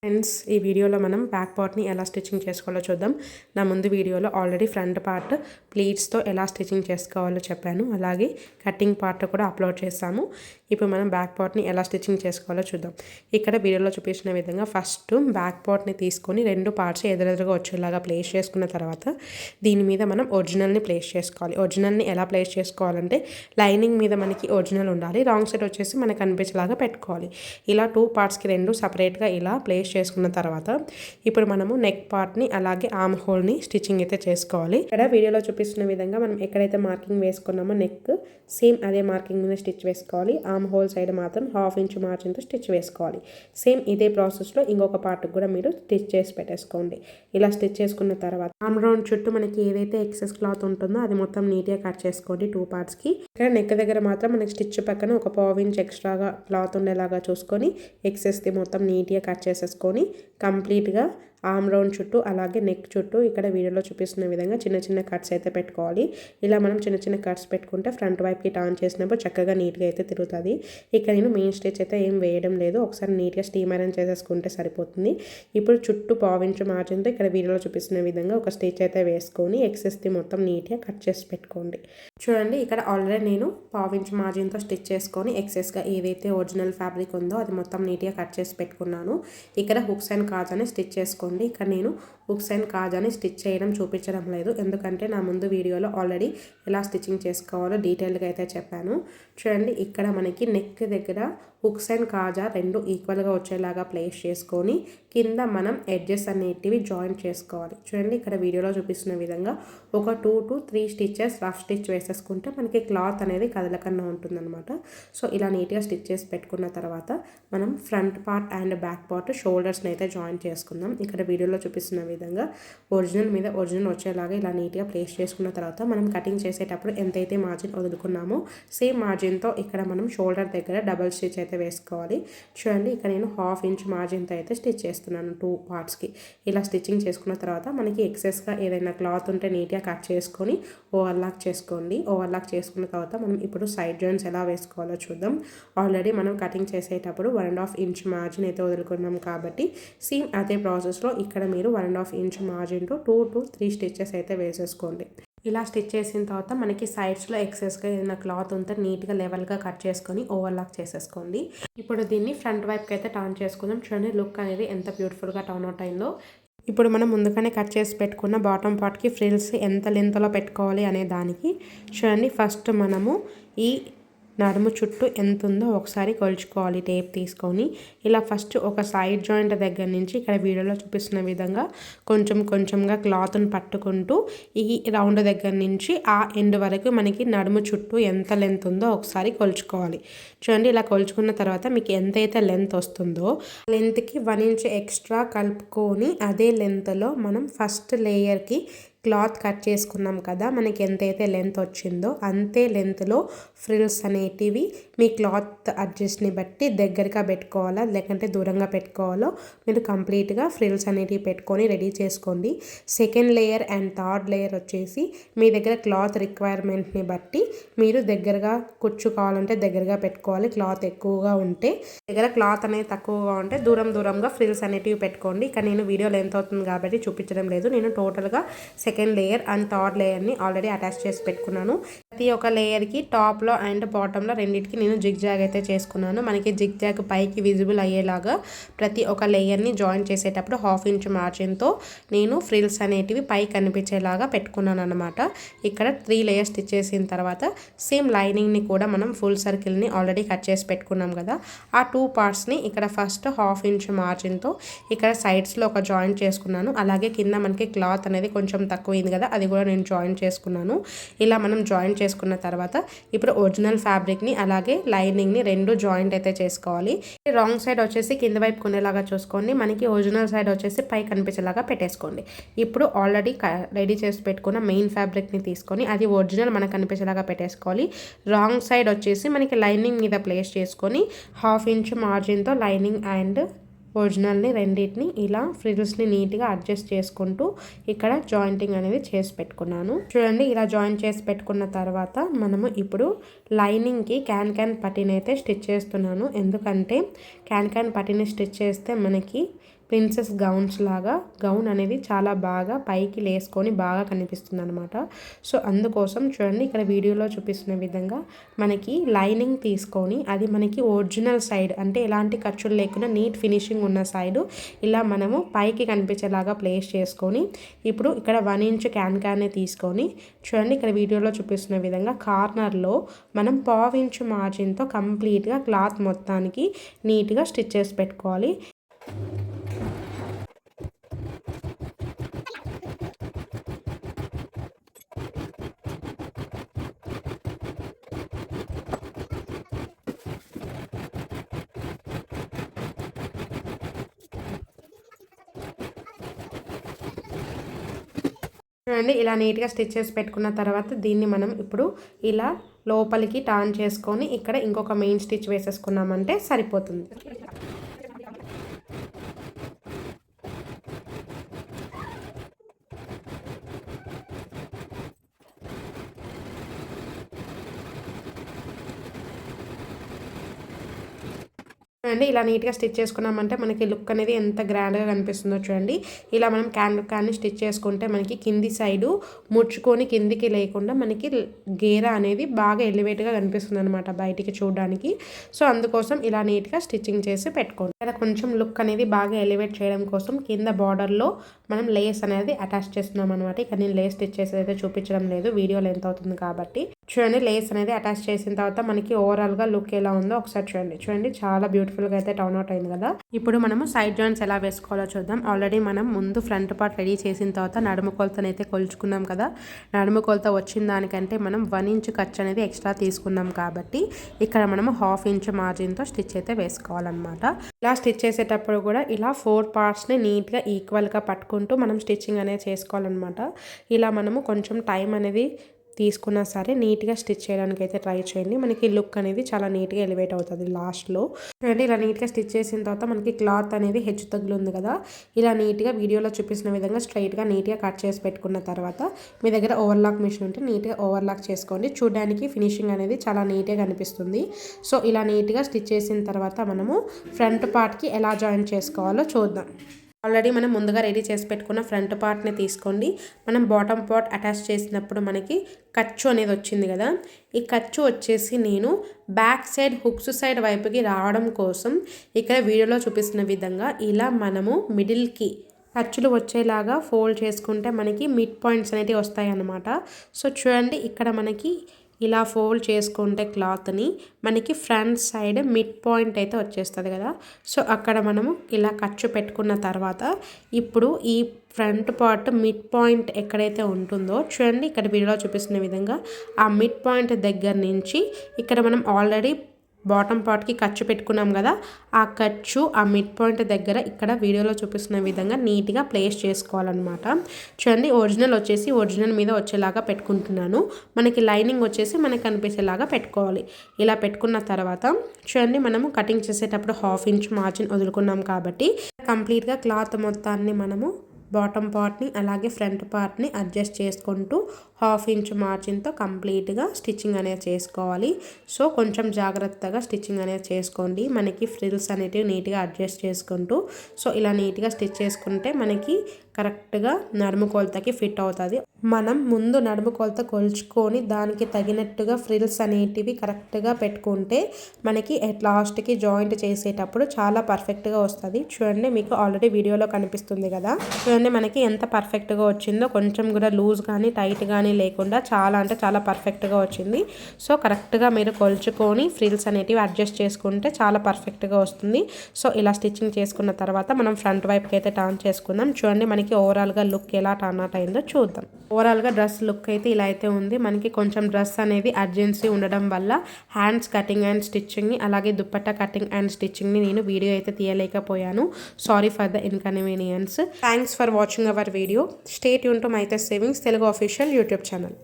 Friends, ఈ వీడియోలో మనం బ్యాక్ పార్ట్ని ఎలా స్టిచ్చింగ్ చేసుకోవాలో చూద్దాం. నా ముందు వీడియోలో ఆల్రెడీ ఫ్రంట్ పార్ట్ ప్లీట్స్తో ఎలా స్టిచ్చింగ్ చేసుకోవాలో చెప్పాను. అలాగే కటింగ్ పార్ట్ కూడా అప్లోడ్ చేస్తాము. ఇప్పుడు మనం బ్యాక్ పార్ట్ని ఎలా స్టిచ్చింగ్ చేసుకోవాలో చూద్దాం. ఇక్కడ వీడియోలో చూపించిన విధంగా ఫస్ట్ బ్యాక్ పార్ట్ని తీసుకొని రెండు పార్ట్స్ ఎదురెదురుగా వచ్చేలాగా ప్లేస్ చేసుకున్న తర్వాత దీని మీద మనం ఒరిజినల్ని ప్లేస్ చేసుకోవాలి. ఒరిజినల్ని ఎలా ప్లేస్ చేసుకోవాలంటే లైనింగ్ మీద మనకి ఒరిజినల్ ఉండాలి, రాంగ్ సైడ్ వచ్చేసి మనకు కనిపించేలాగా పెట్టుకోవాలి. ఇలా టూ పార్ట్స్కి రెండు సపరేట్గా ఇలా ప్లేస్ చేసుకున్న తర్వాత ఇప్పుడు మనము నెక్ పార్ట్ని అలాగే ఆర్మ్ హోల్ని స్టిచ్చింగ్ అయితే చేసుకోవాలి. ఇక్కడ వీడియోలో చూపిస్తున్న విధంగా మనం ఎక్కడైతే మార్కింగ్ వేసుకున్నామో నెక్ సేమ్ అదే మార్కింగ్ మీద స్టిచ్ వేసుకోవాలి. ఆర్మ్ హోల్ సైడ్ మాత్రం 1/2 ఇంచ్ మార్జిన్తో స్టిచ్ వేసుకోవాలి. సేమ్ ఇదే ప్రాసెస్లో ఇంకొక పార్ట్కి కూడా మీరు స్టిచ్ చేసి పెట్టేసుకోండి. ఇలా స్టిచ్ చేసుకున్న తర్వాత ఆర్మ్ రౌండ్ చుట్టూ మనకి ఏదైతే ఎక్సెస్ క్లాత్ ఉంటుందో అది మొత్తం నీట్గా కట్ చేసుకోండి టూ పార్ట్స్కి. ఇక్కడ నెక్ దగ్గర మాత్రం మనకి స్టిచ్ పక్కన ఒక 1/2 ఇంచ్ ఎక్స్ట్రాగా క్లాత్ ఉండేలాగా చూసుకొని ఎక్సెస్ది మొత్తం నీట్గా కట్ చేసేసుకొని కంప్లీట్గా ఆర్మ్ రౌండ్ చుట్టూ అలాగే నెక్ చుట్టూ ఇక్కడ వీడియోలో చూపిస్తున్న విధంగా చిన్న చిన్న కట్స్ అయితే పెట్టుకోవాలి. ఇలా మనం చిన్న చిన్న కట్స్ పెట్టుకుంటే ఫ్రంట్ వైపుకి టర్న్ చేసినప్పుడు చక్కగా నీట్గా అయితే తిరుగుతుంది. ఇక్కడ నేను మెయిన్ స్టిచ్ అయితే ఏం వేయడం లేదు, ఒకసారి నీట్గా స్టీమ్ ఐరన్ చేసేసుకుంటే సరిపోతుంది. ఇప్పుడు చుట్టూ 1/2 ఇంచ్ మార్జిన్తో ఇక్కడ వీడియోలో చూపిస్తున్న విధంగా ఒక స్టిచ్ అయితే వేసుకొని ఎక్సెస్ది మొత్తం నీట్గా కట్ చేసి పెట్టుకోండి. చూడండి, ఇక్కడ ఆల్రెడీ నేను 1/2 ఇంచ్ మార్జిన్తో స్టిచ్ చేసుకొని ఎక్సెస్గా ఏదైతే ఒరిజినల్ ఫ్యాబ్రిక్ ఉందో అది మొత్తం నీట్గా కట్ చేసి పెట్టుకున్నాను. ఇక్కడ హుక్స్ అండ్ కాజాని స్టిచ్ చేసుకోండి. ఇక్కడ నేను హుక్స్ అండ్ కాజాని స్టిచ్ చేయడం చూపించడం లేదు, ఎందుకంటే నా ముందు వీడియోలో ఆల్రెడీ ఎలా స్టిచ్చింగ్ చేసుకోవాలో డీటెయిల్గా అయితే చెప్పాను. చూడండి, ఇక్కడ మనకి నెక్ దగ్గర హుక్స్ అండ్ కాజా రెండు ఈక్వల్గా వచ్చేలాగా ప్లేస్ చేసుకొని కింద మనం ఎడ్జెస్ అనేటివి జాయింట్ చేసుకోవాలి. చూడండి, ఇక్కడ వీడియోలో చూపిస్తున్న విధంగా ఒక 2 to 3 స్టిచెస్ రఫ్ స్టిచ్ వేసేసుకుంటే మనకి క్లాత్ అనేది కదలకుండా ఉంటుందన్నమాట. సో ఇలా నీట్గా స్టిచ్ చేసి పెట్టుకున్న తర్వాత మనం front part and back part షోల్డర్స్ని అయితే జాయిన్ చేసుకుందాం. ఇక్కడ వీడియోలో చూపిస్తున్న విధంగా ఒరిజినల్ మీద ఒరిజినల్ వచ్చేలాగా ఇలా నీట్గా ప్లేస్ చేసుకున్న తర్వాత మనం కటింగ్ చేసేటప్పుడు ఎంతైతే మార్జిన్ వదులుకున్నామో సేమ్ మార్జిన్తో ఇక్కడ మనం షోల్డర్ దగ్గర డబల్ స్టిచ్ అయితే వేసుకోవాలి. చూడండి, ఇక్కడ నేను 1/2 ఇంచ్ మార్జిన్తో అయితే స్టిచ్ చేస్తున్నాను టూ పార్ట్స్కి. ఇలా స్టిచ్చింగ్ చేసుకున్న తర్వాత మనకి ఎక్సెస్గా ఏదైనా క్లాత్ ఉంటే నీట్గా కట్ చేసుకొని ఓవర్లాక్ చేసుకోండి. ఓవర్లాక్ చేసుకున్న తర్వాత మనం ఇప్పుడు సైడ్ జాయింట్స్ ఎలా వేసుకోవాలో చూద్దాం. ఆల్రెడీ మనం కటింగ్ చేసేటప్పుడు 1.5 ఇంచ్ మార్జిన్ అయితే వదులుకున్నాం కాబట్టి సేమ్ అదే ప్రాసెస్లో ఇక్కడ మీరు 1.5 ఇంచ్ మార్జిన్తో 2 to 3 స్టిచెస్ అయితే వేసేసుకోండి. ఇలా స్టిచ్ చేసిన తర్వాత మనకి సైడ్స్లో ఎక్సెస్గా ఏదైనా క్లాత్ ఉంటే నీట్గా లెవెల్గా కట్ చేసుకొని ఓవర్లాక్ చేసేసుకోండి. ఇప్పుడు దీన్ని ఫ్రంట్ వైపుకి అయితే టర్న్ చేసుకుందాం. చూడండి, లుక్ అనేది ఎంత బ్యూటిఫుల్గా టర్న్ అవుట్ అయిందో. ఇప్పుడు మనం ముందుగానే కట్ చేసి పెట్టుకున్న బాటమ్ పార్ట్కి ఫ్రిల్స్ ఎంత లెంత్లో పెట్టుకోవాలి అనే దానికి చూడండి, ఫస్ట్ మనము ఈ నడుము చుట్టూ ఎంత ఉందో ఒకసారి కొలుచుకోవాలి టేప్ తీసుకొని. ఇలా ఫస్ట్ ఒక సైడ్ జాయింట్ దగ్గర నుంచి ఇక్కడ వీడియోలో చూపిస్తున్న విధంగా కొంచెం కొంచెంగా క్లాత్ని పట్టుకుంటూ ఈ రౌండ్ దగ్గర నుంచి ఆ ఎండ్ వరకు మనకి నడుము చుట్టూ ఎంత లెంత్ ఉందో ఒకసారి కొలుచుకోవాలి. చూడండి, ఇలా కొలుచుకున్న తర్వాత మీకు ఎంతైతే లెంత్ వస్తుందో లెంత్కి 1 ఇంచ్ ఎక్స్ట్రా కలుపుకొని అదే లెంత్లో మనం ఫస్ట్ లేయర్కి క్లాత్ కట్ చేసుకున్నాం కదా, మనకి ఎంతైతే లెంత్ వచ్చిందో అంతే లెంత్లో ఫ్రిల్స్ అనేటివి మీ క్లాత్ అడ్జస్ట్ని బట్టి దగ్గరగా పెట్టుకోవాలా లేకంటే దూరంగా పెట్టుకోవాలో మీరు కంప్లీట్గా ఫ్రిల్స్ అనేటివి పెట్టుకొని రెడీ చేసుకోండి. Second layer and third layer వచ్చేసి మీ దగ్గర క్లాత్ రిక్వైర్మెంట్ని బట్టి మీరు దగ్గరగా కుచ్చుకోవాలంటే దగ్గరగా పెట్టుకోవాలి. క్లాత్ ఎక్కువగా ఉంటే దగ్గర క్లాత్ అనేది తక్కువగా ఉంటే దూరంగా ఫ్రిల్స్ అనేటివి పెట్టుకోండి. ఇక్కడ నేను వీడియో లెంత్ అవుతుంది కాబట్టి చూపించడం లేదు. నేను టోటల్గా సెకండ్ లేయర్ అండ్ థర్డ్ లేయర్ని ఆల్రెడీ అటాచ్ చేసి పెట్టుకున్నాను. ప్రతి ఒక్క లేయర్కి టాప్లో అండ్ బాటంలో రెండింటికి నేను జిగ్ జాగ్ అయితే చేసుకున్నాను. మనకి జిగ్ జాగ్ పైకి విజిబుల్ అయ్యేలాగా ప్రతి ఒక్క లేయర్ని జాయిన్ చేసేటప్పుడు 1/2 ఇంచ్ మార్జిన్తో నేను ఫ్రిల్స్ అనేటివి పై కనిపించేలాగా పెట్టుకున్నాను అనమాట. ఇక్కడ 3 లేయర్స్ స్టిచ్ చేసిన తర్వాత సేమ్ లైనింగ్ని కూడా మనం ఫుల్ సర్కిల్ని ఆల్రెడీ కట్ చేసి పెట్టుకున్నాం కదా, ఆ 2 పార్ట్స్ని ఇక్కడ ఫస్ట్ 1/2 ఇంచ్ మార్జిన్తో ఇక్కడ సైడ్స్లో ఒక జాయింట్ చేసుకున్నాను. అలాగే కింద మనకి క్లాత్ అనేది కొంచెం తక్కువైంది కదా, అది కూడా నేను జాయింట్ చేసుకున్నాను. ఇలా మనం జాయింట్ చేసుకున్న తర్వాత ఇప్పుడు ఒరిజినల్ ఫ్యాబ్రిక్ని అలాగే లైనింగ్ని రెండు జాయింట్ అయితే చేసుకోవాలి. రాంగ్ సైడ్ వచ్చేసి కింద వైపు కొనేలాగా చూసుకోండి, మనకి ఒరిజినల్ సైడ్ వచ్చేసి పై కనిపించేలాగా పెట్టేసుకోండి. ఇప్పుడు ఆల్రెడీ రెడీ చేసి పెట్టుకున్న మెయిన్ ఫ్యాబ్రిక్ని తీసుకొని అది ఒరిజినల్ మనకు కనిపించేలాగా పెట్టేసుకోవాలి. రాంగ్ సైడ్ వచ్చేసి మనకి లైనింగ్ మీద ప్లేస్ చేసుకొని 1/2 ఇంచ్ మార్జిన్తో లైనింగ్ అండ్ ఒరిజినల్ని రెండింటిని ఇలా ఫ్రిల్స్ని నీట్గా అడ్జస్ట్ చేసుకుంటూ ఇక్కడ జాయింటింగ్ అనేది చేసి పెట్టుకున్నాను. చూడండి, ఇలా జాయింట్ చేసి పెట్టుకున్న తర్వాత మనము ఇప్పుడు లైనింగ్కి క్యాన్ పట్టీని అయితే స్టిచ్ చేస్తున్నాను. ఎందుకంటే క్యాన్ పట్టీని స్టిచ్ చేస్తే మనకి ప్రిన్సెస్ గౌన్స్ లాగా గౌన్ అనేది చాలా బాగా పైకి లేసుకొని బాగా కనిపిస్తుంది అనమాట. సో అందుకోసం చూడండి ఇక్కడ వీడియోలో చూపిస్తున్న విధంగా మనకి లైనింగ్ తీసుకొని అది మనకి ఒరిజినల్ సైడ్ అంటే ఎలాంటి ఖర్చులు లేకుండా నీట్ ఫినిషింగ్ ఉన్న సైడు ఇలా మనము పైకి కనిపించేలాగా ప్లేస్ చేసుకొని ఇప్పుడు ఇక్కడ 1 ఇంచ్ క్యాన్నే తీసుకొని చూడండి ఇక్కడ వీడియోలో చూపిస్తున్న విధంగా కార్నర్లో మనం 1/2 ఇంచ్ మార్జిన్తో కంప్లీట్గా క్లాత్ మొత్తానికి నీట్గా స్టిచ్ చేసి పెట్టుకోవాలి. చూడండి ఇలా నీట్గా స్టిచ్ చేసి పెట్టుకున్న తర్వాత దీన్ని మనం ఇప్పుడు ఇలా లోపలికి టర్న్ చేసుకొని ఇక్కడ ఇంకొక మెయిన్ స్టిచ్ వేసేసుకున్నామంటే సరిపోతుంది. చూడండి ఇలా నీట్గా స్టిచ్ చేసుకున్నామంటే మనకి లుక్ అనేది ఎంత గ్రాండ్గా కనిపిస్తుందో చూడండి. ఇలా మనం క్యాన్ని స్టిచ్ చేసుకుంటే మనకి కింది సైడు ముడుచుకొని కిందికి లేకుండా మనకి గేరా అనేది బాగా ఎలివేట్గా కనిపిస్తుంది అనమాట బయటికి చూడడానికి. సో అందుకోసం ఇలా నీట్గా స్టిచ్చింగ్ చేసి పెట్టుకోండి. ఇలా కొంచెం లుక్ అనేది బాగా ఎలివేట్ చేయడం కోసం కింద బార్డర్లో మనం లేస్ అనేది అటాచ్ చేస్తున్నాం అనమాట. ఇక్కడ నేను లేస్ స్టిచ్ చేసి అయితే చూపించడం లేదు, వీడియో లెంత్ అవుతుంది కాబట్టి. చూడండి లేస్ అనేది అటాచ్ చేసిన తర్వాత మనకి ఓవరాల్గా లుక్ ఎలా ఉందో ఒకసారి చూడండి చాలా బ్యూటిఫుల్గా అయితే టర్న్ అవుట్ అయింది కదా. ఇప్పుడు మనము సైడ్ జాయింట్స్ ఎలా వేసుకోవాలో చూద్దాం. ఆల్రెడీ మనం ముందు ఫ్రంట్ పార్ట్ రెడీ చేసిన తర్వాత నడుము కొలతను అయితే కొలుచుకున్నాం కదా. నడుము కొలత వచ్చిన దానికంటే మనం 1 ఇంచ్ ఖర్చు అనేది ఎక్స్ట్రా తీసుకున్నాం కాబట్టి ఇక్కడ మనము 1/2 ఇంచ్ మార్జిన్తో స్టిచ్ అయితే వేసుకోవాలన్నమాట. ఇలా స్టిచ్ చేసేటప్పుడు కూడా ఇలా 4 పార్ట్స్ని నీట్గా ఈక్వల్గా పట్టుకుంటూ మనం స్టిచ్చింగ్ అనేది చేసుకోవాలన్నమాట. ఇలా మనము కొంచెం టైం అనేది తీసుకున్నా సరే నీట్గా స్టిచ్ చేయడానికి అయితే ట్రై చేయండి. మనకి లుక్ అనేది చాలా నీట్గా ఎలివేట్ అవుతుంది లాస్ట్లో. చూడండి ఇలా నీట్గా స్టిచ్ చేసిన తర్వాత మనకి క్లాత్ అనేది హెచ్చు తగ్గులు ఉంది కదా. ఇలా నీట్గా వీడియోలో చూపిస్తున్న విధంగా స్ట్రైట్గా నీట్గా కట్ చేసి పెట్టుకున్న తర్వాత మీ దగ్గర ఓవర్లాక్ మిషన్ ఉంటే నీట్గా ఓవర్లాక్ చేసుకోండి. చూడడానికి ఫినిషింగ్ అనేది చాలా నీట్గా కనిపిస్తుంది. సో ఇలా నీట్గా స్టిచ్ చేసిన తర్వాత మనము ఫ్రంట్ పార్ట్కి ఎలా జాయిన్ చేసుకోవాలో చూద్దాం. ఆల్రెడీ మనం ముందుగా రెడీ చేసి పెట్టుకున్న ఫ్రంట్ పార్ట్ని తీసుకోండి. మనం బాటమ్ పార్ట్ అటాచ్ చేసినప్పుడు మనకి ఖర్చు అనేది వచ్చింది కదా. ఈ ఖర్చు వచ్చేసి నేను బ్యాక్ సైడ్ హుక్స్ సైడ్ వైపుకి రావడం కోసం ఇక్కడ వీడియోలో చూపిస్తున్న విధంగా ఇలా మనము మిడిల్కి ఖర్చులు వచ్చేలాగా ఫోల్డ్ చేసుకుంటే మనకి మిడ్ పాయింట్స్ అనేవి వస్తాయి అన్నమాట. సో చూడండి ఇక్కడ మనకి ఇలా ఫోల్డ్ చేసుకుంటే క్లాత్ని మనకి ఫ్రంట్ సైడ్ మిడ్ పాయింట్ అయితే వచ్చేస్తుంది కదా. సో అక్కడ మనము ఇలా ఖర్చు పెట్టుకున్న తర్వాత ఇప్పుడు ఈ ఫ్రంట్ పార్ట్ మిడ్ పాయింట్ ఎక్కడైతే ఉంటుందో చూడండి ఇక్కడ వీడియోలో చూపిస్తున్న విధంగా ఆ మిడ్ పాయింట్ దగ్గర నుంచి ఇక్కడ మనం ఆల్రెడీ బాటమ్ పార్ట్కి ఖర్చు పెట్టుకున్నాం కదా. ఆ ఖర్చు ఆ మిడ్ పాయింట్ దగ్గర ఇక్కడ వీడియోలో చూపిస్తున్న విధంగా నీట్గా ప్లేస్ చేసుకోవాలన్నమాట. చూడండి ఒరిజినల్ వచ్చేసి ఒరిజినల్ మీద వచ్చేలాగా పెట్టుకుంటున్నాను. మనకి లైనింగ్ వచ్చేసి మనకి కనిపించేలాగా పెట్టుకోవాలి. ఇలా పెట్టుకున్న తర్వాత చూడండి మనము కటింగ్ చేసేటప్పుడు 1/2 ఇంచ్ మార్జిన్ వదులుకున్నాం కాబట్టి కంప్లీట్గా క్లాత్ మొత్తాన్ని మనము బాటమ్ పార్ట్ని అలాగే ఫ్రంట్ పార్ట్ని అడ్జస్ట్ చేసుకుంటూ 1/2 ఇంచ్ మార్జిన్తో కంప్లీట్గా స్టిచ్చింగ్ అనేది చేసుకోవాలి. సో కొంచెం జాగ్రత్తగా స్టిచ్చింగ్ అనేది చేసుకోండి. మనకి ఫ్రిల్స్ అనేటివి నీట్గా అడ్జస్ట్ చేసుకుంటూ సో ఇలా నీట్గా స్టిచ్ చేసుకుంటే మనకి కరెక్ట్గా నడుము కొలతకి ఫిట్ అవుతుంది. మనం ముందు నడుము కొలత కొలుచుకొని దానికి తగినట్టుగా ఫ్రిల్స్ అనేటివి కరెక్ట్గా పెట్టుకుంటే మనకి లాస్ట్కి జాయింట్ చేసేటప్పుడు చాలా పర్ఫెక్ట్గా వస్తుంది. చూడండి మీకు ఆల్రెడీ వీడియోలో కనిపిస్తుంది కదా. చూడండి మనకి ఎంత పర్ఫెక్ట్గా వచ్చిందో. కొంచెం కూడా లూజ్ కానీ టైట్ కానీ లేకుండా చాలా అంటే చాలా పర్ఫెక్ట్గా వచ్చింది. సో కరెక్ట్గా మీరు కొలుచుకొని ఫ్రిల్స్ అనేటివి అడ్జస్ట్ చేసుకుంటే చాలా పర్ఫెక్ట్గా వస్తుంది. సో ఇలా స్టిచ్చింగ్ చేసుకున్న తర్వాత మనం ఫ్రంట్ వైపుకి అయితే టర్న్ చేసుకుందాం. చూడండి మనకి ఓవరాల్గా లుక్ ఎలా టర్న్ అవుట్ అయిందో చూద్దాం. ఓవరాల్గా డ్రెస్ లుక్ అయితే ఇలా అయితే ఉంది. మనకి కొంచెం డ్రెస్ అనేది అర్జెన్సీ ఉండడం వల్ల హ్యాండ్స్ కటింగ్ అండ్ స్టిచ్చింగ్ని అలాగే దుప్పట్టా కటింగ్ అండ్ స్టిచ్చింగ్ని నేను వీడియో అయితే తీయలేకపోయాను. Sorry for the inconvenience. Thanks for watching our video. Stay tune to Mythus sewings Telugu official YouTube channel.